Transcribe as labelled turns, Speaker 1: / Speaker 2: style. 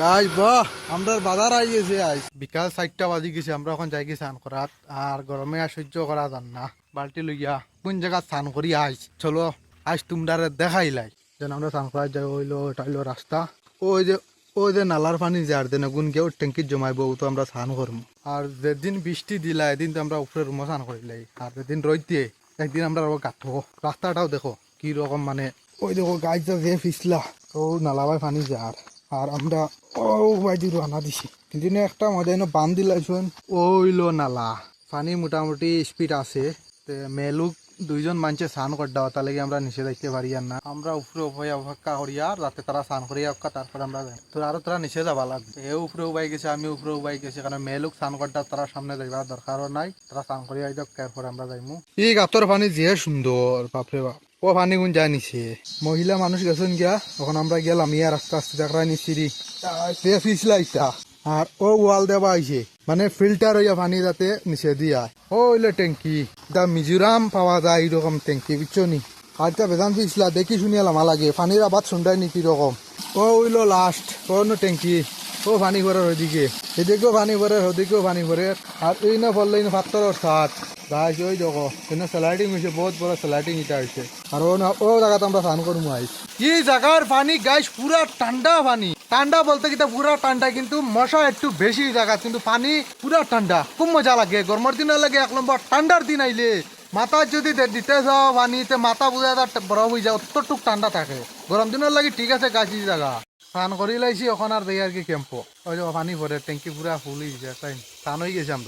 Speaker 1: guys বাহ আমরা বাজার আই গেছে আজ বিকাল 4টা বাজি গেছে আমরা এখন যাই গেছি স্নান করাত আর গরমে আর সহ্য করা যান না বালতি লইয়া কোন জায়গা স্নান করি আইস চলো আজ তোমরা দেখাইলাই যেন আমরা স্নান করা যাই হইলো এটা হইলো রাস্তা ওই যে নালার পানি যার দেন গুন গিয়ে ট্যাঙ্কির জমাইবো তো আমরা স্নান করবো আর যেদিন বৃষ্টি দিলা এদিন তো আমরা উপরে রুমে স্নান করিলাই আর যেদিন রোদ দিয়ে একদিন আমরা গাঁথবো রাস্তাটাও দেখো কি রকম মানে ওই দেখো গাছ যে ফিসলা ও নালাবাই পানি যার আর আমরা ও বাইদি রানা দিছি কিন্তু একটা মজা বান দিলাইছুন ওইলো নালা পানি মোটামুটি স্পিড আছে মেলুক দুইজন মানুষে স্নান করতে তার লাগে আমরা নিচে দেখতে পারি আর না আমরা উপরে উপায় অপেক্ষা করি আর যাতে তারা স্নান করিয়া তারপরে আমরা যাই তো আরো তারা নিচে যাবা লাগবে এ উপরে উবাই গেছে আমি উপরে উবাই গেছি কারণ মেলুক স্নান করতে তারা সামনে যাইবার দরকারও নাই তারা স্নান করিয়া যাক তারপরে আমরা যাইমু এই গাতর পানি যে সুন্দর বাপরে বাপ ও পানি গুণ যায় নিছে মহিলা মানুষ গেছেন গিয়া তখন আমরা গেলাম ইয়া রাস্তা আস্তে দেখা নিচ্ছি ফিসলাইতা আর ও ওয়াল দেওয়া আইছে মানে ফিল্টার হইয়া পানি যাতে নিচে দিয়া ও হইলো ট্যাঙ্কি দা মিজোরাম পাওয়া যায় এইরকম ট্যাঙ্কি বুঝছো নি আর তা বেদান ফিসলা দেখি শুনিয়া লামা লাগে পানির আবাদ শুনটাই নি কিরকম ও হইলো লাস্ট কোন ট্যাঙ্কি ও পানি ভরার ওইদিকে এদিকেও পানি ভরে ওদিকেও পানি ভরে আর এই না বললে পাত্তর সাত গাছ ওই দেখো স্লাইডিং হয়েছে বহুত বড় স্লাইডিং এটা হয়েছে আর ও জায়গাতে আমরা স্নান করবো আইস এই জায়গার পানি গাছ পুরা ঠান্ডা পানি ঠান্ডা বলতে কি পুরা ঠান্ডা কিন্তু মশা একটু বেশি জায়গা কিন্তু পানি পুরা ঠান্ডা খুব মজা লাগে গরমের দিন লাগে 1 নম্বর ঠান্ডার দিন আইলে মাথা যদি দিতে যাও পানিতে মাথা বুঝা বরফ হয়ে যায় অতটুক ঠান্ডা থাকে গরম দিনের লাগে ঠিক আছে গাছি জায়গা স্নান করি লাইছি এখন আর দেখি আর কি ক্যাম্প ওই যে পানি ভরে ট্যাঙ্কি পুরা ফুল হয়ে যায় স্নান হয়ে গেছে আমরা